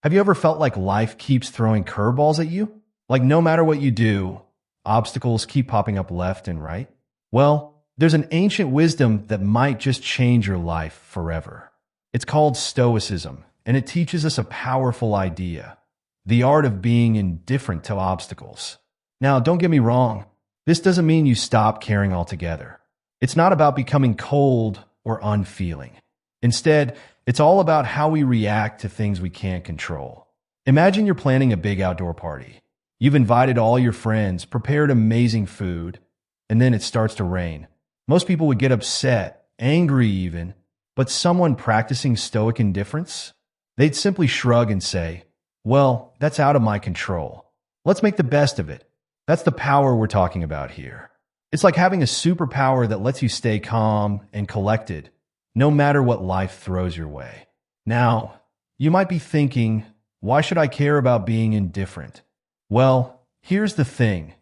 Have you ever felt like life keeps throwing curveballs at you? Like no matter what you do, obstacles keep popping up left and right? Well, there's an ancient wisdom that might just change your life forever. It's called Stoicism, and it teaches us a powerful idea: the art of being indifferent to obstacles. Now, don't get me wrong, this doesn't mean you stop caring altogether. It's not about becoming cold or unfeeling. Instead, it's all about how we react to things we can't control. Imagine you're planning a big outdoor party. You've invited all your friends, prepared amazing food, and then it starts to rain. Most people would get upset, angry even, but someone practicing stoic indifference, they'd simply shrug and say, "Well, that's out of my control. Let's make the best of it." That's the power we're talking about here. It's like having a superpower that lets you stay calm and collected, no matter what life throws your way. Now, you might be thinking, why should I care about being indifferent? Well, here's the thing.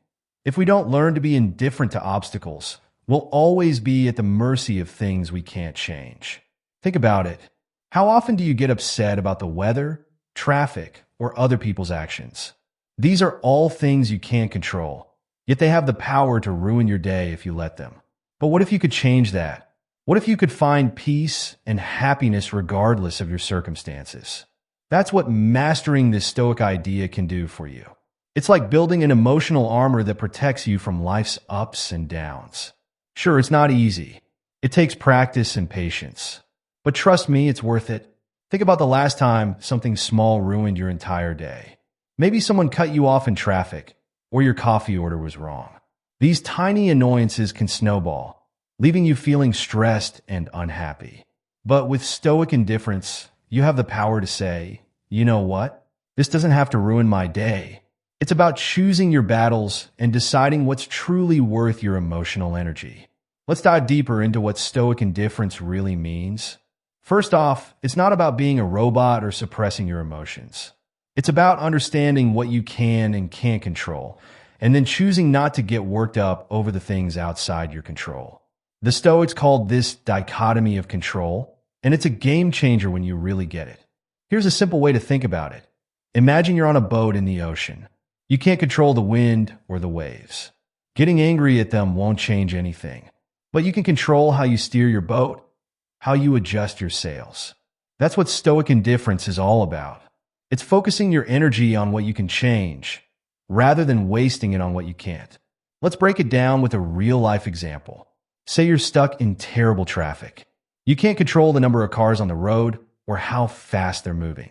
If we don't learn to be indifferent to obstacles, we'll always be at the mercy of things we can't change. Think about it. How often do you get upset about the weather, traffic, or other people's actions? These are all things you can't control, yet they have the power to ruin your day if you let them. But what if you could change that? What if you could find peace and happiness regardless of your circumstances? That's what mastering this Stoic idea can do for you. It's like building an emotional armor that protects you from life's ups and downs. Sure, it's not easy. It takes practice and patience. But trust me, it's worth it. Think about the last time something small ruined your entire day. Maybe someone cut you off in traffic, or your coffee order was wrong. These tiny annoyances can snowball, leaving you feeling stressed and unhappy. But with Stoic indifference, you have the power to say, you know what? This doesn't have to ruin my day. It's about choosing your battles and deciding what's truly worth your emotional energy. Let's dive deeper into what Stoic indifference really means. First off, it's not about being a robot or suppressing your emotions. It's about understanding what you can and can't control, and then choosing not to get worked up over the things outside your control. The Stoics called this dichotomy of control, and it's a game changer when you really get it. Here's a simple way to think about it. Imagine you're on a boat in the ocean. You can't control the wind or the waves. Getting angry at them won't change anything, but you can control how you steer your boat, how you adjust your sails. That's what Stoic indifference is all about. It's focusing your energy on what you can change, rather than wasting it on what you can't. Let's break it down with a real-life example. Say you're stuck in terrible traffic. You can't control the number of cars on the road or how fast they're moving.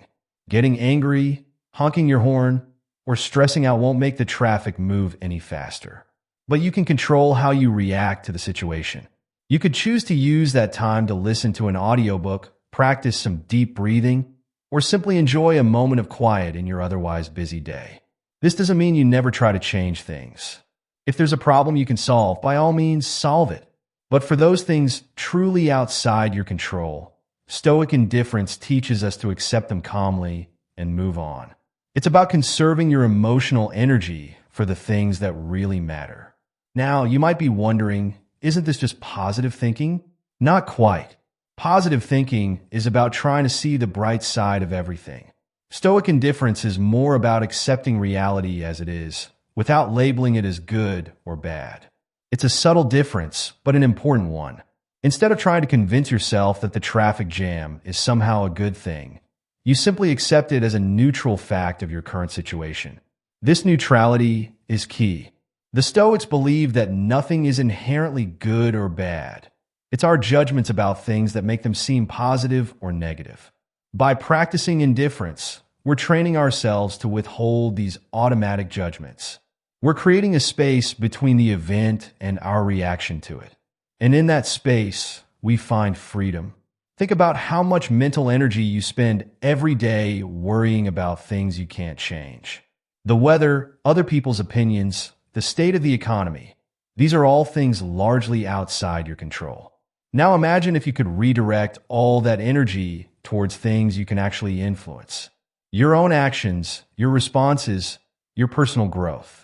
Getting angry, honking your horn, or stressing out won't make the traffic move any faster. But you can control how you react to the situation. You could choose to use that time to listen to an audiobook, practice some deep breathing, or simply enjoy a moment of quiet in your otherwise busy day. This doesn't mean you never try to change things. If there's a problem you can solve, by all means, solve it. But for those things truly outside your control, Stoic indifference teaches us to accept them calmly and move on. It's about conserving your emotional energy for the things that really matter. Now, you might be wondering, isn't this just positive thinking? Not quite. Positive thinking is about trying to see the bright side of everything. Stoic indifference is more about accepting reality as it is, without labeling it as good or bad. It's a subtle difference, but an important one. Instead of trying to convince yourself that the traffic jam is somehow a good thing, you simply accept it as a neutral fact of your current situation. This neutrality is key. The Stoics believe that nothing is inherently good or bad. It's our judgments about things that make them seem positive or negative. By practicing indifference, we're training ourselves to withhold these automatic judgments. We're creating a space between the event and our reaction to it. And in that space, we find freedom. Think about how much mental energy you spend every day worrying about things you can't change. The weather, other people's opinions, the state of the economy. These are all things largely outside your control. Now imagine if you could redirect all that energy towards things you can actually influence. Your own actions, your responses, your personal growth.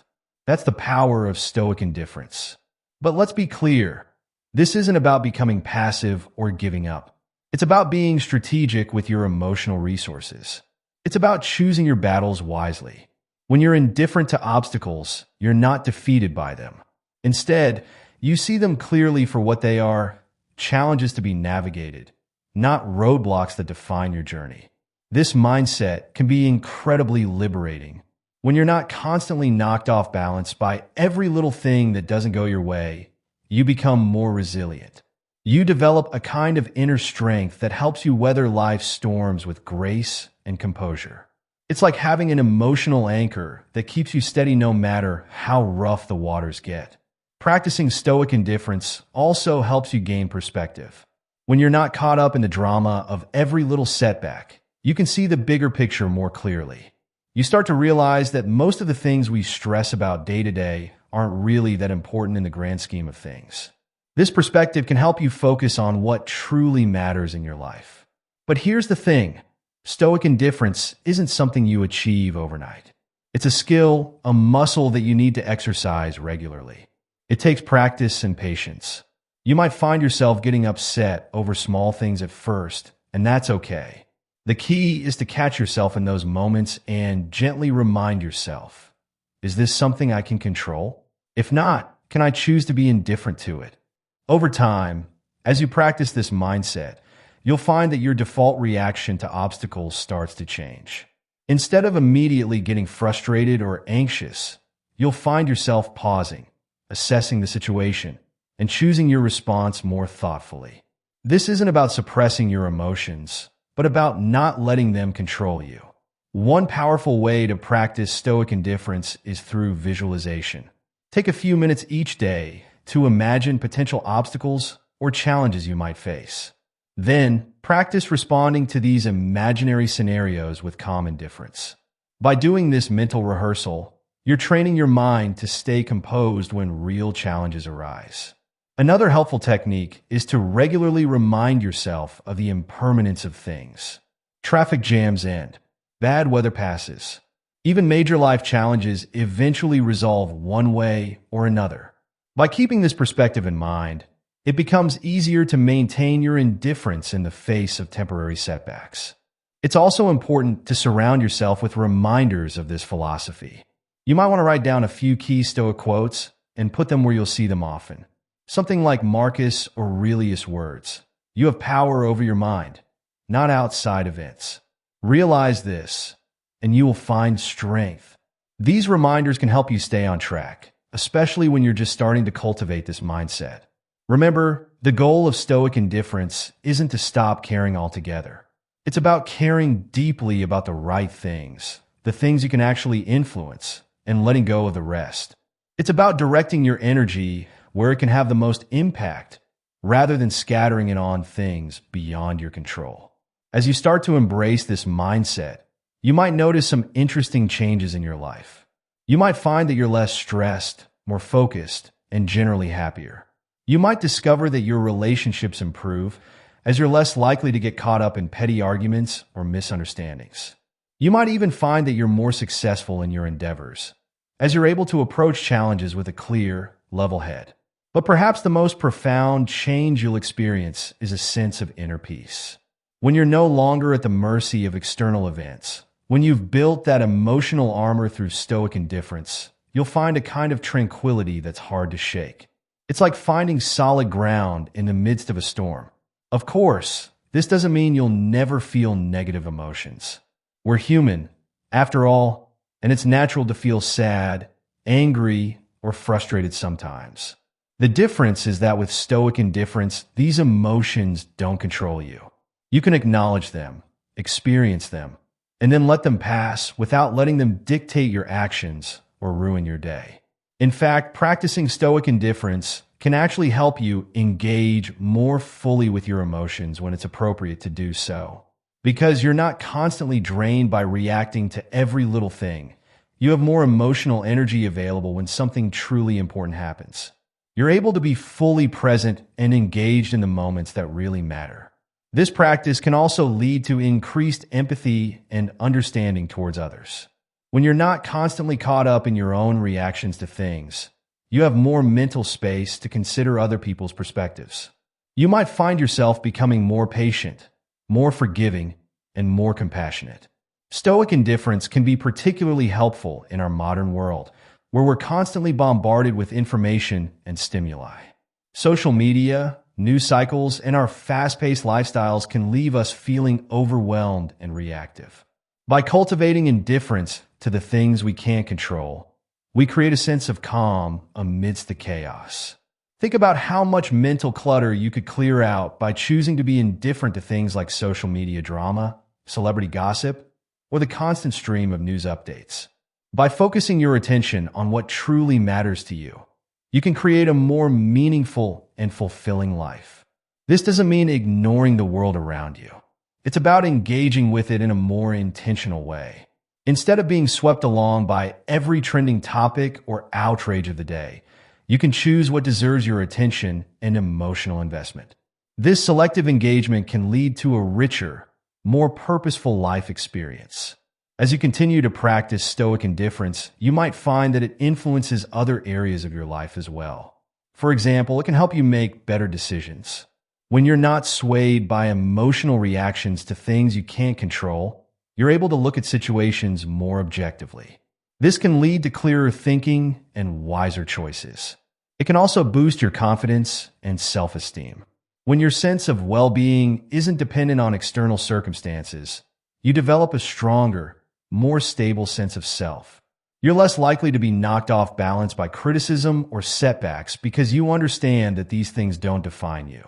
That's the power of Stoic indifference. But let's be clear, this isn't about becoming passive or giving up. It's about being strategic with your emotional resources. It's about choosing your battles wisely. When you're indifferent to obstacles, you're not defeated by them. Instead, you see them clearly for what they are, challenges to be navigated, not roadblocks that define your journey. This mindset can be incredibly liberating. When you're not constantly knocked off balance by every little thing that doesn't go your way, you become more resilient. You develop a kind of inner strength that helps you weather life's storms with grace and composure. It's like having an emotional anchor that keeps you steady no matter how rough the waters get. Practicing Stoic indifference also helps you gain perspective. When you're not caught up in the drama of every little setback, you can see the bigger picture more clearly. You start to realize that most of the things we stress about day to day aren't really that important in the grand scheme of things. This perspective can help you focus on what truly matters in your life. But here's the thing. Stoic indifference isn't something you achieve overnight. It's a skill, a muscle that you need to exercise regularly. It takes practice and patience. You might find yourself getting upset over small things at first, and that's okay. The key is to catch yourself in those moments and gently remind yourself, is this something I can control? If not, can I choose to be indifferent to it? Over time, as you practice this mindset, you'll find that your default reaction to obstacles starts to change. Instead of immediately getting frustrated or anxious, you'll find yourself pausing, assessing the situation, and choosing your response more thoughtfully. This isn't about suppressing your emotions, but about not letting them control you. One powerful way to practice Stoic indifference is through visualization. Take a few minutes each day to imagine potential obstacles or challenges you might face. Then, practice responding to these imaginary scenarios with calm indifference. By doing this mental rehearsal, you're training your mind to stay composed when real challenges arise. Another helpful technique is to regularly remind yourself of the impermanence of things. Traffic jams end. Bad weather passes. Even major life challenges eventually resolve one way or another. By keeping this perspective in mind, it becomes easier to maintain your indifference in the face of temporary setbacks. It's also important to surround yourself with reminders of this philosophy. You might want to write down a few key Stoic quotes and put them where you'll see them often. Something like Marcus Aurelius' words, "You have power over your mind, not outside events." Realize this, and you will find strength. These reminders can help you stay on track, especially when you're just starting to cultivate this mindset. Remember, the goal of Stoic indifference isn't to stop caring altogether. It's about caring deeply about the right things, the things you can actually influence, and letting go of the rest. It's about directing your energy where it can have the most impact, rather than scattering it on things beyond your control. As you start to embrace this mindset, you might notice some interesting changes in your life. You might find that you're less stressed, more focused, and generally happier. You might discover that your relationships improve, as you're less likely to get caught up in petty arguments or misunderstandings. You might even find that you're more successful in your endeavors, as you're able to approach challenges with a clear, level head. But perhaps the most profound change you'll experience is a sense of inner peace. When you're no longer at the mercy of external events, when you've built that emotional armor through Stoic indifference, you'll find a kind of tranquility that's hard to shake. It's like finding solid ground in the midst of a storm. Of course, this doesn't mean you'll never feel negative emotions. We're human, after all, and it's natural to feel sad, angry, or frustrated sometimes. The difference is that with Stoic indifference, these emotions don't control you. You can acknowledge them, experience them, and then let them pass without letting them dictate your actions or ruin your day. In fact, practicing Stoic indifference can actually help you engage more fully with your emotions when it's appropriate to do so. Because you're not constantly drained by reacting to every little thing. You have more emotional energy available when something truly important happens. You're able to be fully present and engaged in the moments that really matter. This practice can also lead to increased empathy and understanding towards others. When you're not constantly caught up in your own reactions to things, you have more mental space to consider other people's perspectives. You might find yourself becoming more patient, more forgiving, and more compassionate. Stoic indifference can be particularly helpful in our modern world, where we're constantly bombarded with information and stimuli. Social media, news cycles, and our fast-paced lifestyles can leave us feeling overwhelmed and reactive. By cultivating indifference to the things we can't control, we create a sense of calm amidst the chaos. Think about how much mental clutter you could clear out by choosing to be indifferent to things like social media drama, celebrity gossip, or the constant stream of news updates. By focusing your attention on what truly matters to you, you can create a more meaningful and fulfilling life. This doesn't mean ignoring the world around you. It's about engaging with it in a more intentional way. Instead of being swept along by every trending topic or outrage of the day, you can choose what deserves your attention and emotional investment. This selective engagement can lead to a richer, more purposeful life experience. As you continue to practice Stoic indifference, you might find that it influences other areas of your life as well. For example, it can help you make better decisions. When you're not swayed by emotional reactions to things you can't control, you're able to look at situations more objectively. This can lead to clearer thinking and wiser choices. It can also boost your confidence and self-esteem. When your sense of well-being isn't dependent on external circumstances, you develop a stronger, more stable sense of self. You're less likely to be knocked off balance by criticism or setbacks because you understand that these things don't define you.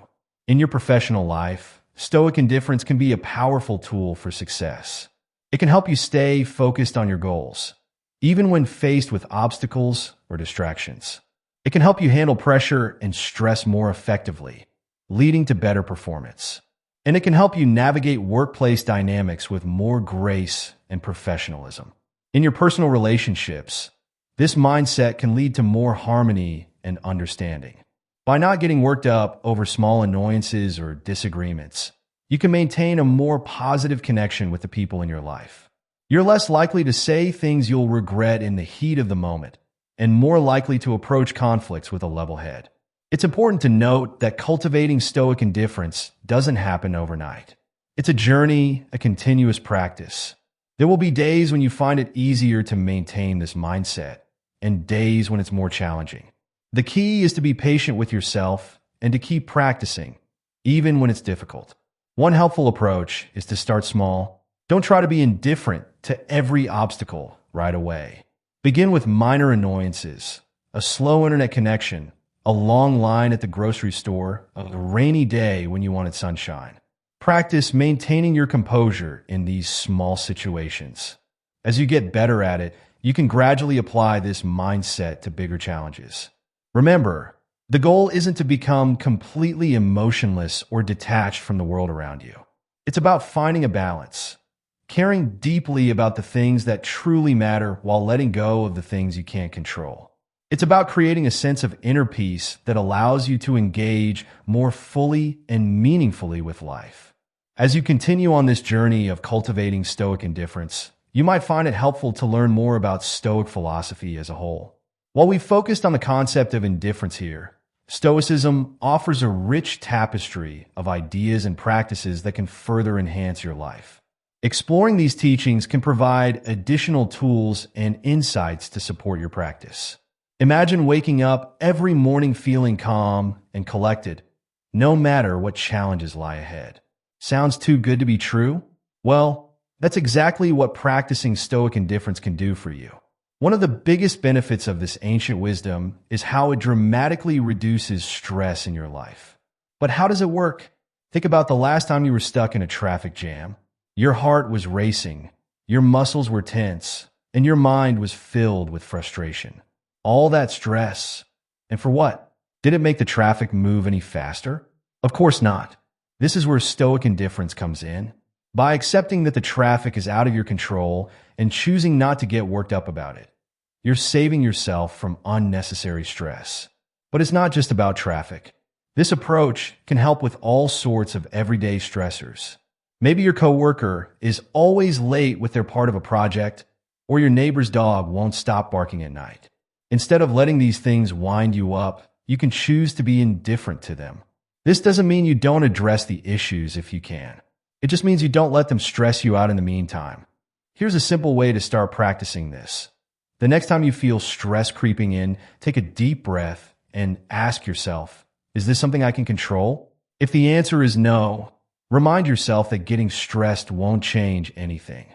In your professional life, Stoic indifference can be a powerful tool for success. It can help you stay focused on your goals, even when faced with obstacles or distractions. It can help you handle pressure and stress more effectively, leading to better performance. And it can help you navigate workplace dynamics with more grace and professionalism. In your personal relationships, this mindset can lead to more harmony and understanding. By not getting worked up over small annoyances or disagreements, you can maintain a more positive connection with the people in your life. You're less likely to say things you'll regret in the heat of the moment, and more likely to approach conflicts with a level head. It's important to note that cultivating Stoic indifference doesn't happen overnight. It's a journey, a continuous practice. There will be days when you find it easier to maintain this mindset, and days when it's more challenging. The key is to be patient with yourself and to keep practicing, even when it's difficult. One helpful approach is to start small. Don't try to be indifferent to every obstacle right away. Begin with minor annoyances, a slow internet connection, a long line at the grocery store, a rainy day when you wanted sunshine. Practice maintaining your composure in these small situations. As you get better at it, you can gradually apply this mindset to bigger challenges. Remember, the goal isn't to become completely emotionless or detached from the world around you. It's about finding a balance, caring deeply about the things that truly matter while letting go of the things you can't control. It's about creating a sense of inner peace that allows you to engage more fully and meaningfully with life. As you continue on this journey of cultivating Stoic indifference, you might find it helpful to learn more about Stoic philosophy as a whole. While we focused on the concept of indifference here, Stoicism offers a rich tapestry of ideas and practices that can further enhance your life. Exploring these teachings can provide additional tools and insights to support your practice. Imagine waking up every morning feeling calm and collected, no matter what challenges lie ahead. Sounds too good to be true? Well, that's exactly what practicing Stoic indifference can do for you. One of the biggest benefits of this ancient wisdom is how it dramatically reduces stress in your life. But how does it work? Think about the last time you were stuck in a traffic jam. Your heart was racing, your muscles were tense, and your mind was filled with frustration. All that stress. And for what? Did it make the traffic move any faster? Of course not. This is where Stoic indifference comes in. By accepting that the traffic is out of your control and choosing not to get worked up about it, you're saving yourself from unnecessary stress. But it's not just about traffic. This approach can help with all sorts of everyday stressors. Maybe your coworker is always late with their part of a project, or your neighbor's dog won't stop barking at night. Instead of letting these things wind you up, you can choose to be indifferent to them. This doesn't mean you don't address the issues if you can. It just means you don't let them stress you out in the meantime. Here's a simple way to start practicing this. The next time you feel stress creeping in, take a deep breath and ask yourself, is this something I can control? If the answer is no, remind yourself that getting stressed won't change anything.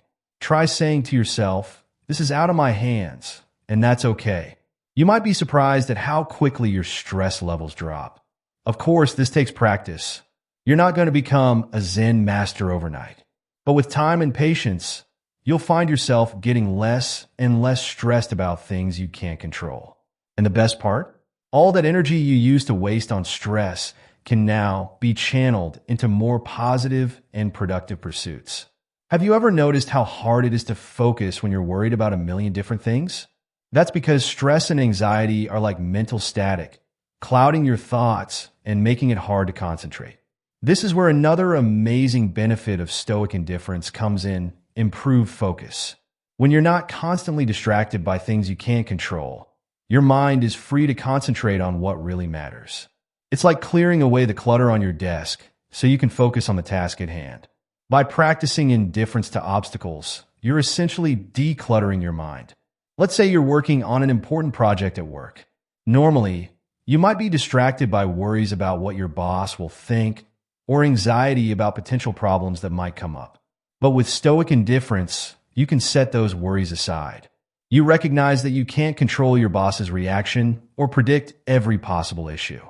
Try saying to yourself, this is out of my hands, and that's okay. You might be surprised at how quickly your stress levels drop. Of course, this takes practice. You're not going to become a Zen master overnight. But with time and patience, you'll find yourself getting less and less stressed about things you can't control. And the best part? All that energy you used to waste on stress can now be channeled into more positive and productive pursuits. Have you ever noticed how hard it is to focus when you're worried about a million different things? That's because stress and anxiety are like mental static, clouding your thoughts and making it hard to concentrate. This is where another amazing benefit of Stoic indifference comes in: improved focus. When you're not constantly distracted by things you can't control, your mind is free to concentrate on what really matters. It's like clearing away the clutter on your desk so you can focus on the task at hand. By practicing indifference to obstacles, you're essentially decluttering your mind. Let's say you're working on an important project at work. Normally, you might be distracted by worries about what your boss will think or anxiety about potential problems that might come up. But with Stoic indifference, you can set those worries aside. You recognize that you can't control your boss's reaction or predict every possible issue.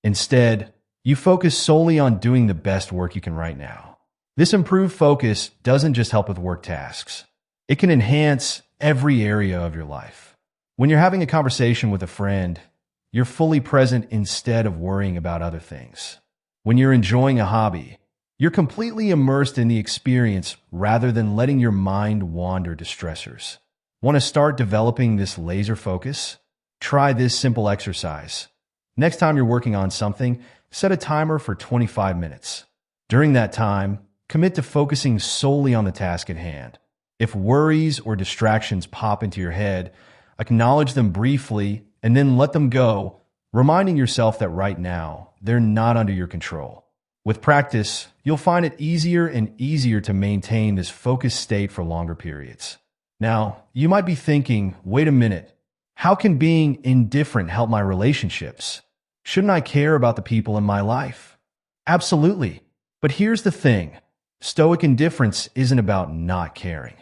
Instead, you focus solely on doing the best work you can right now. This improved focus doesn't just help with work tasks. It can enhance every area of your life. When you're having a conversation with a friend, you're fully present instead of worrying about other things. When you're enjoying a hobby, you're completely immersed in the experience rather than letting your mind wander to stressors. Want to start developing this laser focus? Try this simple exercise. Next time you're working on something, set a timer for 25 minutes. During that time, commit to focusing solely on the task at hand. If worries or distractions pop into your head, acknowledge them briefly and then let them go, reminding yourself that right now, they're not under your control. With practice, you'll find it easier and easier to maintain this focused state for longer periods. Now, you might be thinking, wait a minute, how can being indifferent help my relationships? Shouldn't I care about the people in my life? Absolutely. But here's the thing. Stoic indifference isn't about not caring.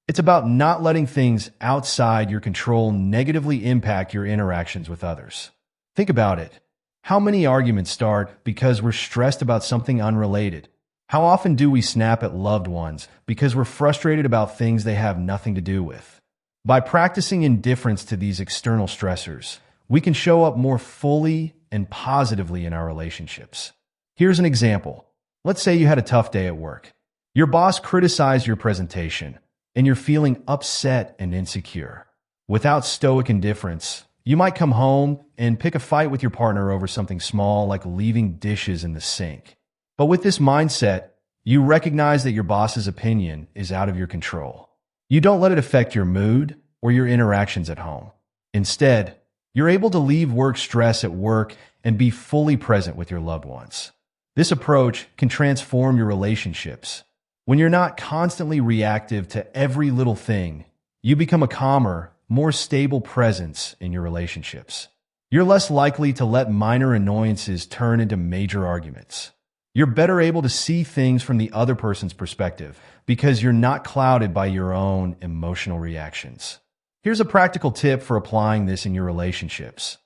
It's about not letting things outside your control negatively impact your interactions with others. Think about it. How many arguments start because we're stressed about something unrelated? How often do we snap at loved ones because we're frustrated about things they have nothing to do with? By practicing indifference to these external stressors, we can show up more fully and positively in our relationships. Here's an example. Let's say you had a tough day at work. Your boss criticized your presentation, and you're feeling upset and insecure. Without Stoic indifference, you might come home and pick a fight with your partner over something small like leaving dishes in the sink. But with this mindset, you recognize that your boss's opinion is out of your control. You don't let it affect your mood or your interactions at home. Instead, you're able to leave work stress at work and be fully present with your loved ones. This approach can transform your relationships. When you're not constantly reactive to every little thing, you become a calmer, more stable presence in your relationships. You're less likely to let minor annoyances turn into major arguments. You're better able to see things from the other person's perspective because you're not clouded by your own emotional reactions. Here's a practical tip for applying this in your relationships.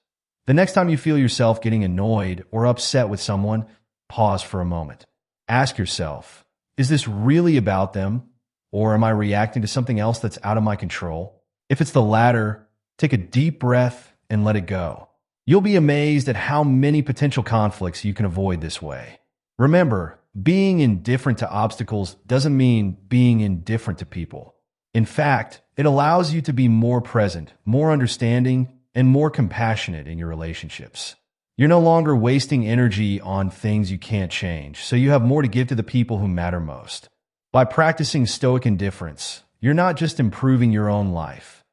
The next time you feel yourself getting annoyed or upset with someone, pause for a moment. Ask yourself, is this really about them, or am I reacting to something else that's out of my control? If it's the latter, take a deep breath and let it go. You'll be amazed at how many potential conflicts you can avoid this way. Remember, being indifferent to obstacles doesn't mean being indifferent to people. In fact, it allows you to be more present, more understanding, and more compassionate in your relationships. You're no longer wasting energy on things you can't change, so you have more to give to the people who matter most. By practicing Stoic indifference, you're not just improving your own life.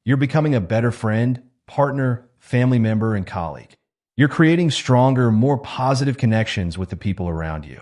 You're becoming a better friend, partner, family member, and colleague. You're creating stronger, more positive connections with the people around you.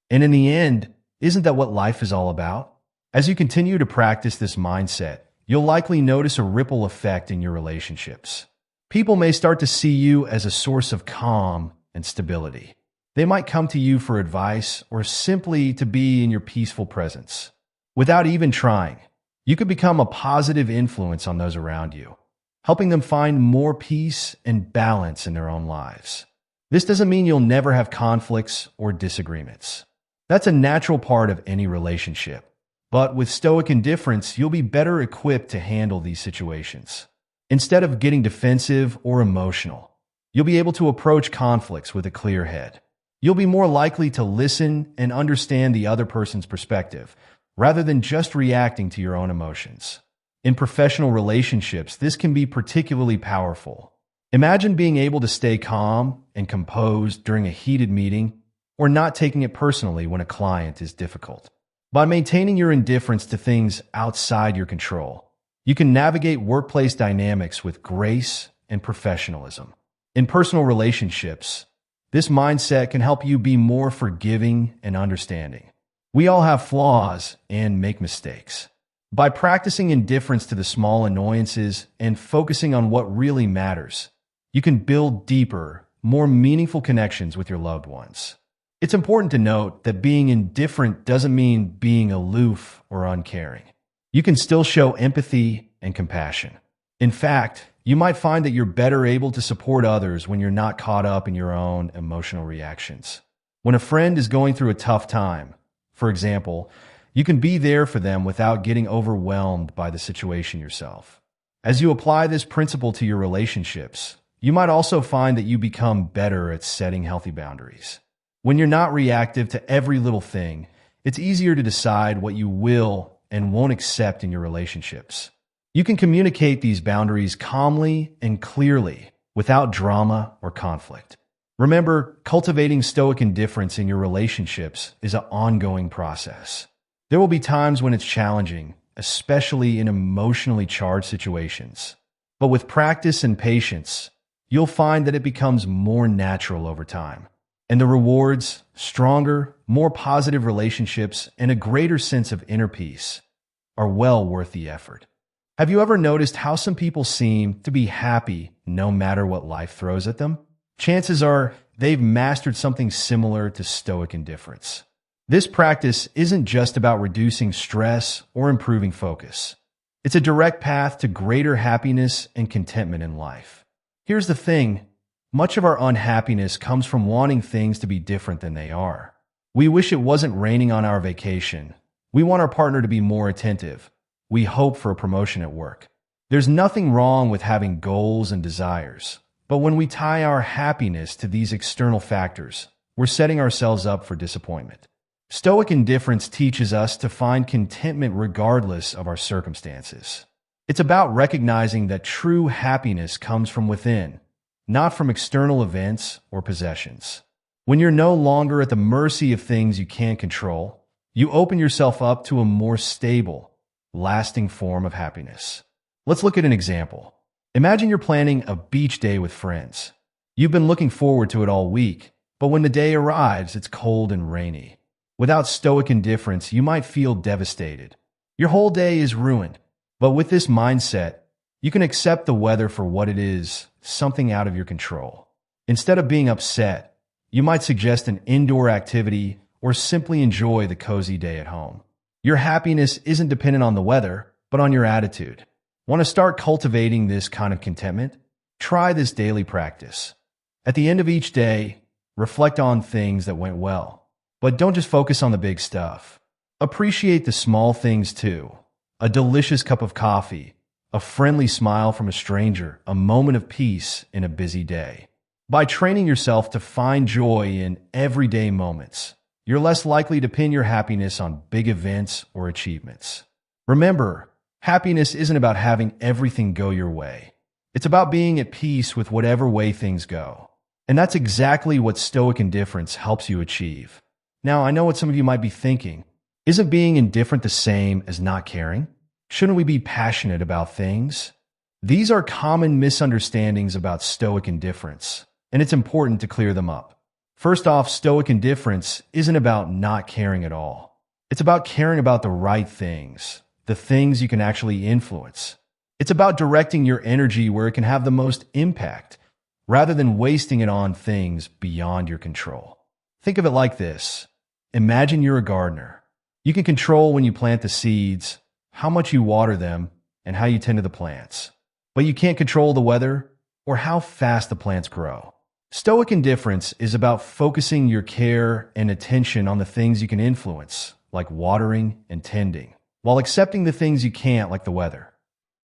And in the end, isn't that what life is all about? As you continue to practice this mindset, you'll likely notice a ripple effect in your relationships. People may start to see you as a source of calm and stability. They might come to you for advice or simply to be in your peaceful presence. Without even trying, you could become a positive influence on those around you, helping them find more peace and balance in their own lives. This doesn't mean you'll never have conflicts or disagreements. That's a natural part of any relationship. But with Stoic indifference, you'll be better equipped to handle these situations. Instead of getting defensive or emotional, you'll be able to approach conflicts with a clear head. You'll be more likely to listen and understand the other person's perspective, rather than just reacting to your own emotions. In professional relationships, this can be particularly powerful. Imagine being able to stay calm and composed during a heated meeting, or not taking it personally when a client is difficult. By maintaining your indifference to things outside your control, you can navigate workplace dynamics with grace and professionalism. In personal relationships, this mindset can help you be more forgiving and understanding. We all have flaws and make mistakes. By practicing indifference to the small annoyances and focusing on what really matters, you can build deeper, more meaningful connections with your loved ones. It's important to note that being indifferent doesn't mean being aloof or uncaring. You can still show empathy and compassion. In fact, you might find that you're better able to support others when you're not caught up in your own emotional reactions. When a friend is going through a tough time, for example, you can be there for them without getting overwhelmed by the situation yourself. As you apply this principle to your relationships, you might also find that you become better at setting healthy boundaries. When you're not reactive to every little thing, it's easier to decide what you will and won't accept in your relationships. You can communicate these boundaries calmly and clearly without drama or conflict. Remember, cultivating Stoic indifference in your relationships is an ongoing process. There will be times when it's challenging, especially in emotionally charged situations. But with practice and patience, you'll find that it becomes more natural over time. And the rewards, stronger, more positive relationships, and a greater sense of inner peace are well worth the effort. Have you ever noticed how some people seem to be happy no matter what life throws at them? Chances are they've mastered something similar to Stoic indifference. This practice isn't just about reducing stress or improving focus. It's a direct path to greater happiness and contentment in life. Here's the thing. Much of our unhappiness comes from wanting things to be different than they are. We wish it wasn't raining on our vacation. We want our partner to be more attentive. We hope for a promotion at work. There's nothing wrong with having goals and desires. But when we tie our happiness to these external factors, we're setting ourselves up for disappointment. Stoic indifference teaches us to find contentment regardless of our circumstances. It's about recognizing that true happiness comes from within, not from external events or possessions. When you're no longer at the mercy of things you can't control, you open yourself up to a more stable, lasting form of happiness. Let's look at an example. Imagine you're planning a beach day with friends. You've been looking forward to it all week, but when the day arrives, it's cold and rainy. Without Stoic indifference, you might feel devastated. Your whole day is ruined. But with this mindset, you can accept the weather for what it is, something out of your control. Instead of being upset, you might suggest an indoor activity or simply enjoy the cozy day at home. Your happiness isn't dependent on the weather, but on your attitude. Want to start cultivating this kind of contentment? Try this daily practice. At the end of each day, reflect on things that went well. But don't just focus on the big stuff. Appreciate the small things too. A delicious cup of coffee, a friendly smile from a stranger, a moment of peace in a busy day. By training yourself to find joy in everyday moments, you're less likely to pin your happiness on big events or achievements. Remember, happiness isn't about having everything go your way. It's about being at peace with whatever way things go. And that's exactly what Stoic indifference helps you achieve. Now, I know what some of you might be thinking. Isn't being indifferent the same as not caring? Shouldn't we be passionate about things? These are common misunderstandings about Stoic indifference, and it's important to clear them up. First off, Stoic indifference isn't about not caring at all. It's about caring about the right things, the things you can actually influence. It's about directing your energy where it can have the most impact, rather than wasting it on things beyond your control. Think of it like this. Imagine you're a gardener. You can control when you plant the seeds, how much you water them, and how you tend to the plants. But you can't control the weather or how fast the plants grow. Stoic indifference is about focusing your care and attention on the things you can influence, like watering and tending, while accepting the things you can't, like the weather.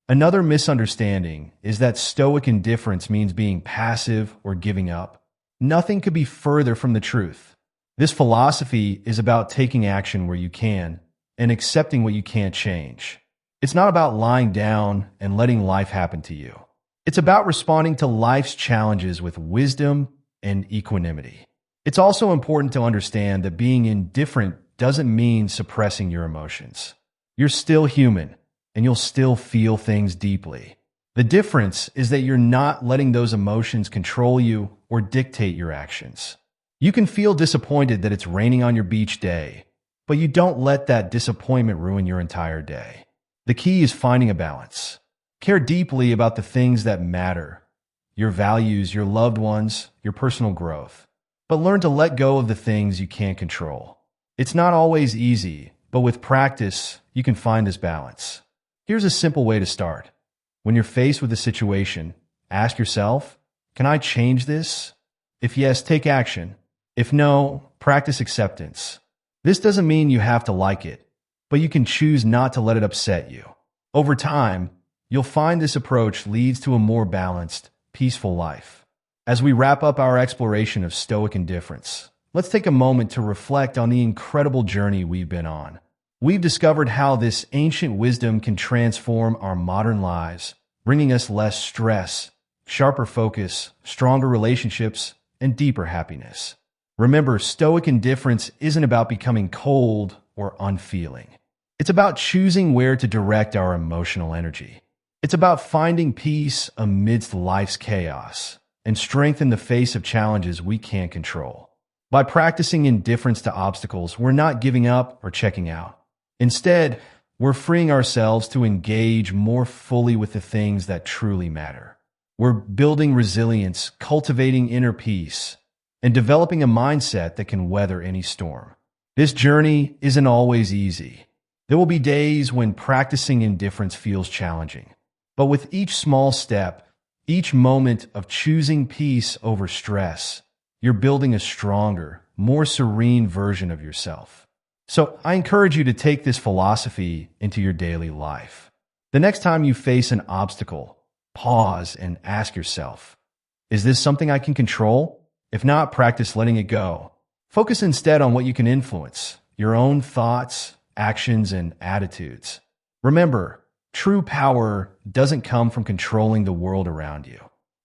Another misunderstanding is that Stoic indifference means being passive or giving up. Nothing could be further from the truth. This philosophy is about taking action where you can and accepting what you can't change. It's not about lying down and letting life happen to you. It's about responding to life's challenges with wisdom and equanimity. It's also important to understand that being indifferent doesn't mean suppressing your emotions. You're still human, and you'll still feel things deeply. The difference is that you're not letting those emotions control you or dictate your actions. You can feel disappointed that it's raining on your beach day, but you don't let that disappointment ruin your entire day. The key is finding a balance. Care deeply about the things that matter, your values, your loved ones, your personal growth. But learn to let go of the things you can't control. It's not always easy, but with practice, you can find this balance. Here's a simple way to start. When you're faced with a situation, ask yourself, can I change this? If yes, take action. If no, practice acceptance. This doesn't mean you have to like it, but you can choose not to let it upset you. Over time, you'll find this approach leads to a more balanced, peaceful life. As we wrap up our exploration of Stoic indifference, let's take a moment to reflect on the incredible journey we've been on. We've discovered how this ancient wisdom can transform our modern lives, bringing us less stress, sharper focus, stronger relationships, and deeper happiness. Remember, Stoic indifference isn't about becoming cold or unfeeling. It's about choosing where to direct our emotional energy. It's about finding peace amidst life's chaos and strength in the face of challenges we can't control. By practicing indifference to obstacles, we're not giving up or checking out. Instead, we're freeing ourselves to engage more fully with the things that truly matter. We're building resilience, cultivating inner peace, and developing a mindset that can weather any storm. This journey isn't always easy. There will be days when practicing indifference feels challenging. But with each small step, each moment of choosing peace over stress, you're building a stronger, more serene version of yourself. So I encourage you to take this philosophy into your daily life. The next time you face an obstacle, pause and ask yourself, is this something I can control? If not, practice letting it go. Focus instead on what you can influence, your own thoughts, actions, and attitudes. Remember, true power doesn't come from controlling the world around you.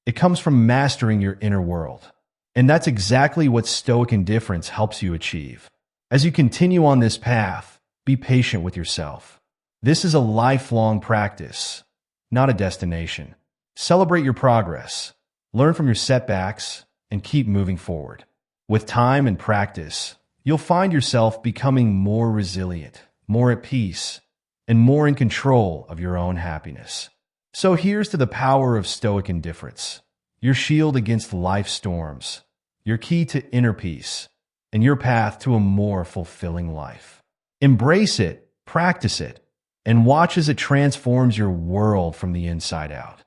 It comes from mastering your inner world. And that's exactly what Stoic indifference helps you achieve. As you continue on this path, be patient with yourself. This is a lifelong practice, not a destination. Celebrate your progress, learn from your setbacks, and keep moving forward. With time and practice, you'll find yourself becoming more resilient, more at peace, and more in control of your own happiness. So here's to the power of Stoic indifference, your shield against life's storms, your key to inner peace, and your path to a more fulfilling life. Embrace it, practice it, and watch as it transforms your world from the inside out.